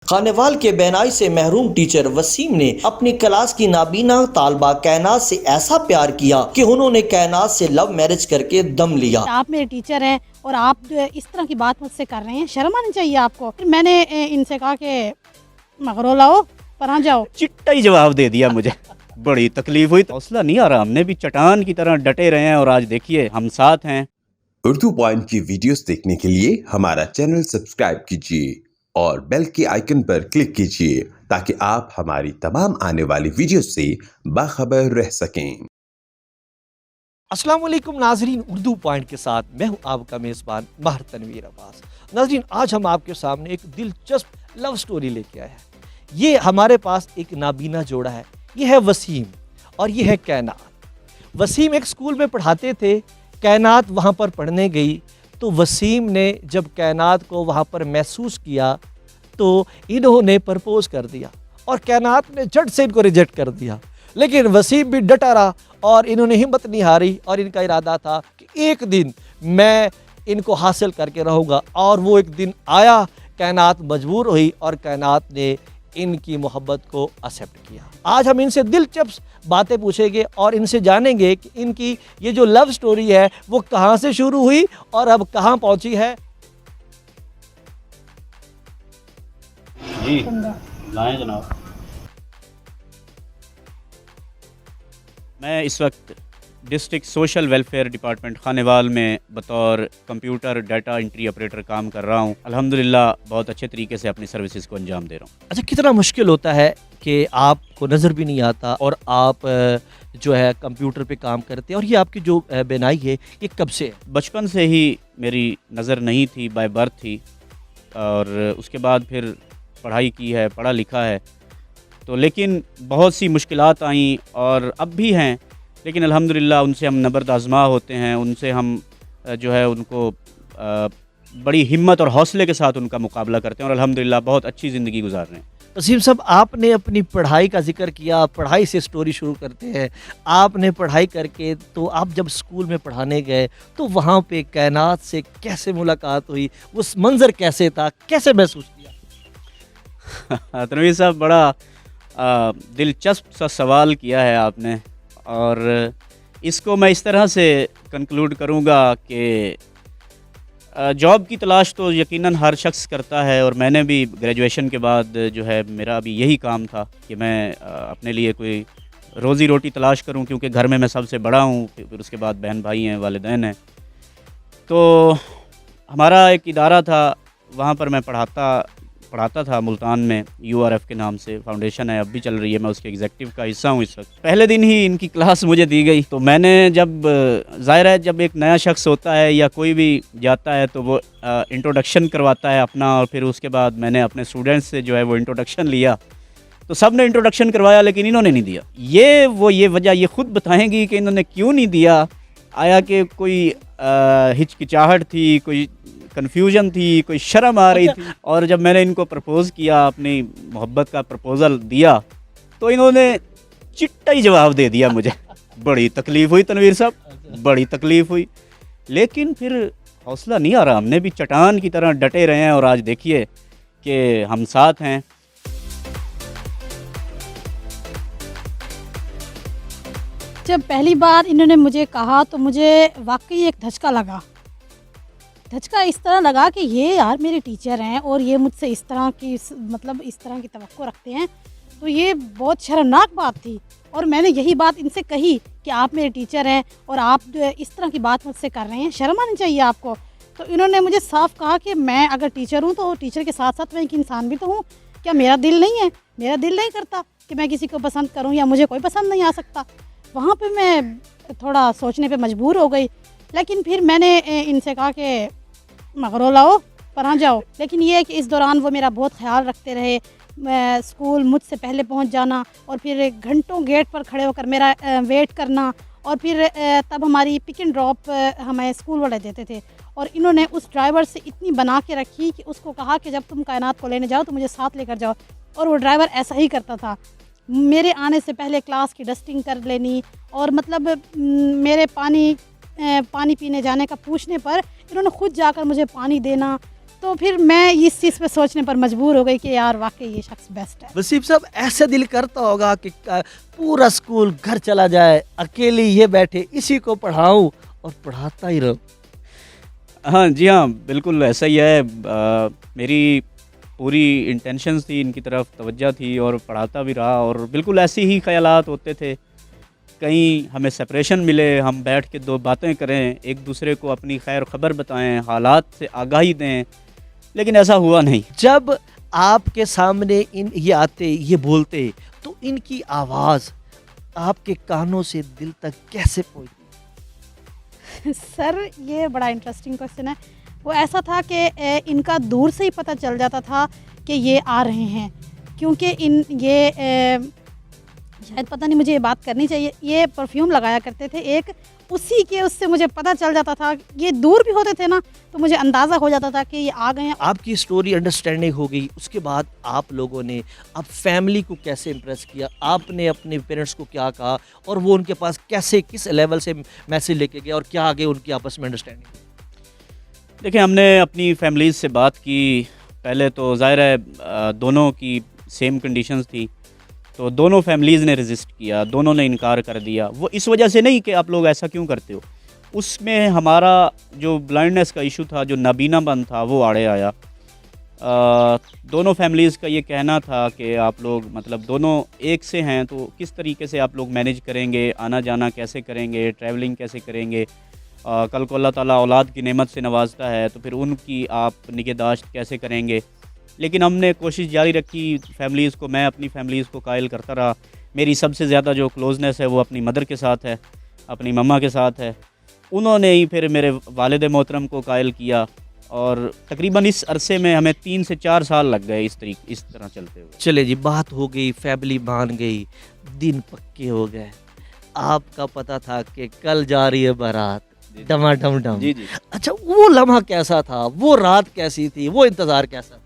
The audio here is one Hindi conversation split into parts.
खानेवाल के बहनाई से महरूम टीचर वसीम ने अपनी क्लास की नाबीना तालबा कैनात से ऐसा प्यार किया कि उन्होंने कैनात से लव मैरिज करके दम लिया। आप मेरे टीचर हैं और आप इस तरह की बात मुझसे कर रहे हैं, शर्म आनी चाहिए आपको। फिर मैंने इनसे कहा कि मगरो लाओ परा जाओ। चिट्टा ही जवाब दे दिया मुझे। बड़ी तकलीफ हुई, हौसला नहीं आ रहा। हमने भी चट्टान की तरह डटे रहे हैं और आज देखिए हम साथ हैं। उर्दू पॉइंट की वीडियोस देखने के लिए हमारा चैनल सब्सक्राइब कीजिए और बेल के आइकन पर क्लिक कीजिए ताकि आप हमारी तमाम आने वाली वीडियो से बाखबर रह सकें। अस्सलाम वालेकुम नाजरीन, उर्दू पॉइंट के साथ मैं हूं आपका मेज़बान माहिर तनवीर अब्बास। नाजरीन, आज हम आपके सामने एक दिलचस्प लव स्टोरी लेके आए हैं। ये हमारे पास एक नाबीना जोड़ा है। ये है वसीम और ये है कैनात। वसीम एक स्कूल में पढ़ाते थे, कैनात वहाँ पर पढ़ने गई। तो वसीम ने जब कैनात को वहाँ पर महसूस किया तो इन्होंने प्रपोज कर दिया और कैनात ने झट से इनको रिजेक्ट कर दिया। लेकिन वसीम भी डटा रहा और इन्होंने हिम्मत नहीं हारी और इनका इरादा था कि एक दिन मैं इनको हासिल करके रहूँगा। और वो एक दिन आया, कैनात मजबूर हुई और कैनात ने इनकी मोहब्बत को एक्सेप्ट किया। आज हम इनसे दिलचस्प बातें पूछेंगे और इनसे जानेंगे कि इनकी ये जो लव स्टोरी है वो कहाँ से शुरू हुई और अब कहाँ पहुँची है। जी लाएं जनाब। मैं इस वक्त district social welfare department Khanewal में बतौर कंप्यूटर डाटा एंट्री ऑपरेटर काम कर रहा हूँ। अल्हम्दुलिल्लाह बहुत अच्छे तरीके से अपनी सर्विसेज को अंजाम दे रहा हूँ। अच्छा, कितना मुश्किल होता है कि आपको नज़र भी नहीं आता और आप जो है कंप्यूटर पे काम करते हैं। और ये आपकी जो बेनाई है ये कब से है? बचपन से ही मेरी नज़र नहीं थी, बाय बर्थ थी। और उसके बाद फिर पढ़ाई की है, पढ़ा लिखा है तो, लेकिन बहुत सी मुश्किलात आई और अब भी हैं, लेकिन अल्हम्दुलिल्लाह उनसे हम नबर्द आज़मा होते हैं। उनसे हम जो है उनको बड़ी हिम्मत और हौसले के साथ उनका मुकाबला करते हैं और अल्हम्दुलिल्लाह बहुत अच्छी ज़िंदगी गुजार रहे हैं। वसीम साहब, आपने अपनी पढ़ाई का जिक्र किया, पढ़ाई से स्टोरी शुरू करते हैं। आपने पढ़ाई करके तो आप जब स्कूल में पढ़ाने गए तो वहाँ पे कैनात से कैसे मुलाकात हुई, उस मंज़र कैसे था, कैसे महसूस किया? तनवीर साहब, बड़ा दिलचस्प सा सवाल किया है आपने और इसको मैं इस तरह से कंक्लूड करूँगा कि जॉब की तलाश तो यकीनन हर शख्स करता है और मैंने भी ग्रेजुएशन के बाद जो है मेरा भी यही काम था कि मैं अपने लिए कोई रोज़ी रोटी तलाश करूं, क्योंकि घर में मैं सबसे बड़ा हूं, फिर उसके बाद बहन भाई हैं, वालिदैन हैं। तो हमारा एक इदारा था, वहाँ पर मैं पढ़ाता था मुल्तान में, URF के नाम से फाउंडेशन है, अब भी चल रही है। मैं उसके एग्जीक्यूटिव का हिस्सा हूँ इस वक्त। पहले दिन ही इनकी क्लास मुझे दी गई तो मैंने जब ज़ाहिर है जब एक नया शख्स होता है या कोई भी जाता है तो वो इंट्रोडक्शन करवाता है अपना, और फिर उसके बाद मैंने अपने स्टूडेंट्स से जो है वो इंट्रोडक्शन लिया। तो सब ने इंट्रोडक्शन करवाया लेकिन इन्होंने नहीं दिया। ये वजह ये ख़ुद बताएँगी कि इन्होंने क्यों नहीं दिया। आया कि कोई हिचकिचाहट थी, कोई कन्फ्यूजन थी, कोई शर्म आ रही थी। और जब मैंने इनको प्रपोज़ किया, अपनी मोहब्बत का प्रपोज़ल दिया, तो इन्होंने चिट्टा ही जवाब दे दिया मुझे। बड़ी तकलीफ़ हुई तनवीर साहब, बड़ी तकलीफ़ हुई। लेकिन फिर हौसला नहीं आ रहा। हमने भी चट्टान की तरह डटे रहे हैं और आज देखिए कि हम साथ हैं। जब पहली बार इन्होंने मुझे कहा तो मुझे वाकई एक धचका लगा। धचका इस तरह लगा कि ये यार मेरे टीचर हैं और ये मुझसे इस तरह की तवक्को रखते हैं, तो ये बहुत शर्मनाक बात थी। और मैंने यही बात इनसे कही कि आप मेरे टीचर हैं और आप इस तरह की बात मुझसे कर रहे हैं, शर्म आनी चाहिए आपको। तो इन्होंने मुझे साफ कहा कि मैं अगर टीचर हूँ तो टीचर के साथ साथ मैं एक इंसान भी तो हूँ। क्या मेरा दिल नहीं है? मेरा दिल नहीं करता कि मैं किसी को पसंद करूँ या मुझे कोई पसंद नहीं आ सकता। वहाँ पर मैं थोड़ा सोचने पर मजबूर हो गई। लेकिन फिर मैंने इनसे कहा कि मगरो लाओ परा जाओ। लेकिन ये है कि इस दौरान वो मेरा बहुत ख्याल रखते रहे। मैं स्कूल मुझसे पहले पहुंच जाना और फिर घंटों गेट पर खड़े होकर मेरा वेट करना। और फिर तब हमारी पिक एंड ड्रॉप हमें स्कूल वाले देते थे और इन्होंने उस ड्राइवर से इतनी बना के रखी कि उसको कहा कि जब तुम कायनात को लेने जाओ तो मुझे साथ लेकर जाओ। और वो ड्राइवर ऐसा ही करता था। मेरे आने से पहले क्लास की डस्टिंग कर लेनी और मतलब मेरे पानी पीने जाने का पूछने पर इन्होंने खुद जाकर मुझे पानी देना। तो फिर मैं इस चीज़ पे सोचने पर मजबूर हो गई कि यार वाकई ये शख्स बेस्ट है। वसीम साहब, ऐसा दिल करता होगा कि पूरा स्कूल घर चला जाए, अकेले ये बैठे, इसी को पढ़ाऊं और पढ़ाता ही रहूं। हाँ जी, हाँ बिल्कुल ऐसा ही है। मेरी पूरी इंटेंशंस थी, इनकी तरफ तवज्जो थी और पढ़ाता भी रहा, और बिल्कुल ऐसे ही ख्यालात होते थे। कहीं हमें सेपरेशन मिले, हम बैठ के दो बातें करें, एक दूसरे को अपनी खैर खबर बताएं, हालात से आगाही दें, लेकिन ऐसा हुआ नहीं। जब आपके सामने ये आते, ये बोलते, तो इनकी आवाज़ आपके कानों से दिल तक कैसे पहुंचती? सर ये बड़ा इंटरेस्टिंग क्वेश्चन है। वो ऐसा था कि इनका दूर से ही पता चल जाता था कि ये आ रहे हैं, क्योंकि शायद पता नहीं, मुझे ये बात करनी चाहिए, ये परफ्यूम लगाया करते थे एक, उसी के उससे मुझे पता चल जाता था। ये दूर भी होते थे ना, तो मुझे अंदाज़ा हो जाता था कि ये आ गए हैं। आपकी स्टोरी अंडरस्टैंडिंग हो गई, उसके बाद आप लोगों ने अब फैमिली को कैसे इम्प्रेस किया, आपने अपने पेरेंट्स को क्या कहा, और वो उनके पास कैसे, किस लेवल से मैसेज लेके गया, और क्या आगे उनकी आपस में अंडरस्टैंडिंग? देखिए, हमने अपनी फैमिलीज़ से बात की। पहले तो ज़ाहिर है दोनों की सेम कंडीशंस थी, तो दोनों फैमिलीज़ ने रेजिस्ट किया, दोनों ने इनकार कर दिया। वो इस वजह से नहीं कि आप लोग ऐसा क्यों करते हो, उसमें हमारा जो ब्लाइंडनेस का इशू था, जो नाबीनापन था, वो आड़े आया। दोनों फैमिलीज़ का ये कहना था कि आप लोग मतलब दोनों एक से हैं, तो किस तरीके से आप लोग मैनेज करेंगे, आना जाना कैसे करेंगे, ट्रैवलिंग कैसे करेंगे। कल को अल्लाह ताला औलाद की नेमत से नवाजता है, तो फिर उनकी आप निगहदाश्त कैसे करेंगे। लेकिन हमने कोशिश जारी रखी फैमिलीज़ को, मैं अपनी फैमिलीज़ को कायल करता रहा। मेरी सबसे ज़्यादा जो क्लोजनेस है वो अपनी मदर के साथ है, अपनी मम्मा के साथ है। उन्होंने ही फिर मेरे वालिद मोहतरम को कायल किया, और तकरीबन इस अरसे में हमें 3 से 4 साल लग गए इस तरह चलते हुए। चले जी, बात हो गई, फैमिली मान गई, दिन पक्के हो गए, आपका पता था कि कल जा रही है बारात, डमाडम डम। जी जी। अच्छा, वो लम्हा कैसा था, वो रात कैसी थी, वो इंतज़ार कैसा था?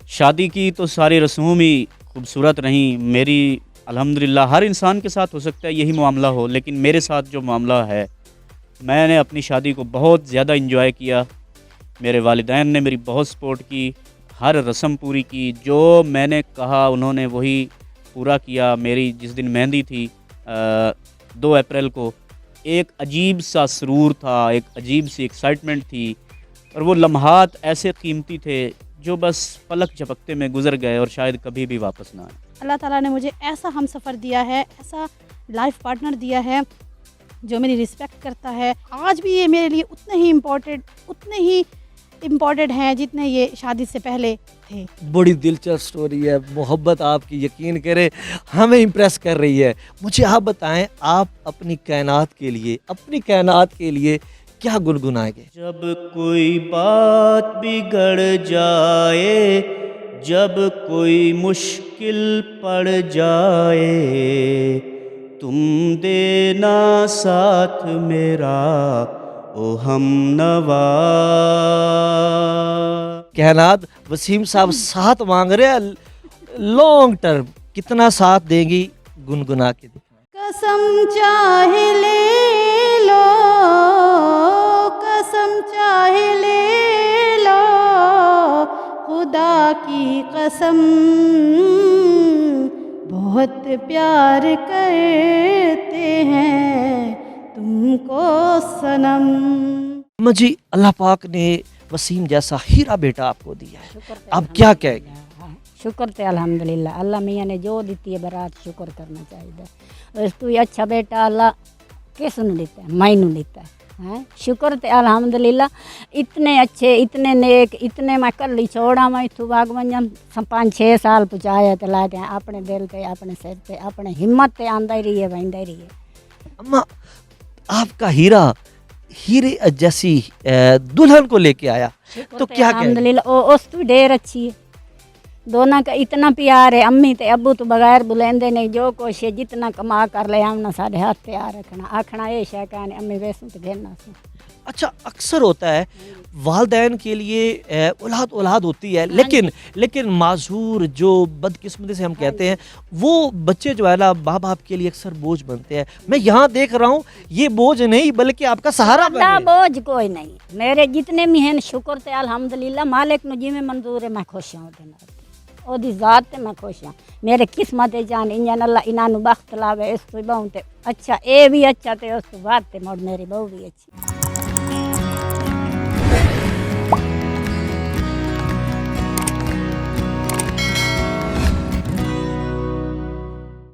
शादी की तो सारी रस्म ही खूबसूरत रही मेरी, अल्हम्दुलिल्लाह। हर इंसान के साथ हो सकता है यही मामला हो, लेकिन मेरे साथ जो मामला है, मैंने अपनी शादी को बहुत ज़्यादा इंजॉय किया। मेरे वालिदैन ने मेरी बहुत सपोर्ट की, हर रस्म पूरी की, जो मैंने कहा उन्होंने वही पूरा किया। मेरी जिस दिन मेहंदी थी 2 अप्रैल को, एक अजीब सा सुरूर था, एक अजीब सी एक्साइटमेंट थी, और वो लम्हात ऐसे कीमती थे जो बस पलक झपकते में गुजर गए और शायद कभी भी वापस ना आए। अल्लाह ताला ने मुझे ऐसा हम सफ़र दिया है, ऐसा लाइफ पार्टनर दिया है जो मेरी रिस्पेक्ट करता है। आज भी ये मेरे लिए उतने ही इम्पोर्टेंट हैं जितने ये शादी से पहले थे। बड़ी दिलचस्प स्टोरी है, मोहब्बत आपकी यकीन करें हमें इम्प्रेस कर रही है। मुझे आप बताएं, आप अपनी कायनात के लिए क्या गुनगुनाएंगे? जब कोई बात बिगड़ जाए, जब कोई मुश्किल पड़ जाए, तुम देना साथ मेरा ओ हमनवा। कायनात वसीम साहब साथ मांग रहे हैं, लॉन्ग टर्म, कितना साथ देंगी, गुनगुना के दिखाएं। कसम चाहे ले लो, कसम चाहे ले लो, खुदा की कसम, बहुत प्यार करते हैं तुमको सनम। जी, अल्लाह पाक ने वसीम जैसा हीरा बेटा आपको दिया है, आप क्या कहेंगे? शुक्र ते अल्हम्दुलिल्लाह, अल्लाह मियाँ ने जो दी है बरात, शुक्र करना चाहिए। तू अच्छा बेटा अल्लाह किस नूं दिता है, मैनू दिता है। शुक्र ते अल्हम्दुलिल्लाह, इतने अच्छे, इतने नेक, इतने मैं कल्ली छोड़ा, मैं इतों भाग वंजन 5-6 साल पहुँचाया, तो ला के अपने दिल ते, अपने सिर ते, अपने हिम्मत ते आंदा ही रही है, बहदा ही रही है। अम्मा, आपका हीरे जैसी दुल्हन को लेके आया, तो क्या कहेंगे? अल्हम्दुलिल्लाह, उस तो ढेर अच्छी है, दोनों का इतना प्यार है। अम्मी ते अब्बू तो बगैर बुलेंदे नहीं, जो कुछ है जितना कमा कर ले हमना साढ़े हाथ तैयार रखना, आखना ये शह कहने अम्मी वैसू तो घेरना से। अच्छा, अक्सर होता है वालदैन के लिए औलाद औलाद होती है, लेकिन माजूर जो बदकिस्मती से हम कहते हैं, वो बच्चे जो है ना माँ बाप के लिए अक्सर बोझ बनते हैं। मैं यहाँ देख रहा हूँ ये बोझ नहीं बल्कि आपका सहारा बड़ा बने। बोझ कोई नहीं, मेरे जितने भी हैं शुक्र ते अल्हम्दुलिल्लाह मालिक नु जिवें मंजूर है मैं खुश हूं ओदे नाल, ओदी जात ते मैं खुश हूं। मेरे किस्मत जान इंजन अल्लाह इन्हां नु बख्त लावे, इस तो बहु ते अच्छा ए भी अच्छा ते उस तो बाद ते मोड़ मेरी बहू भी अच्छी।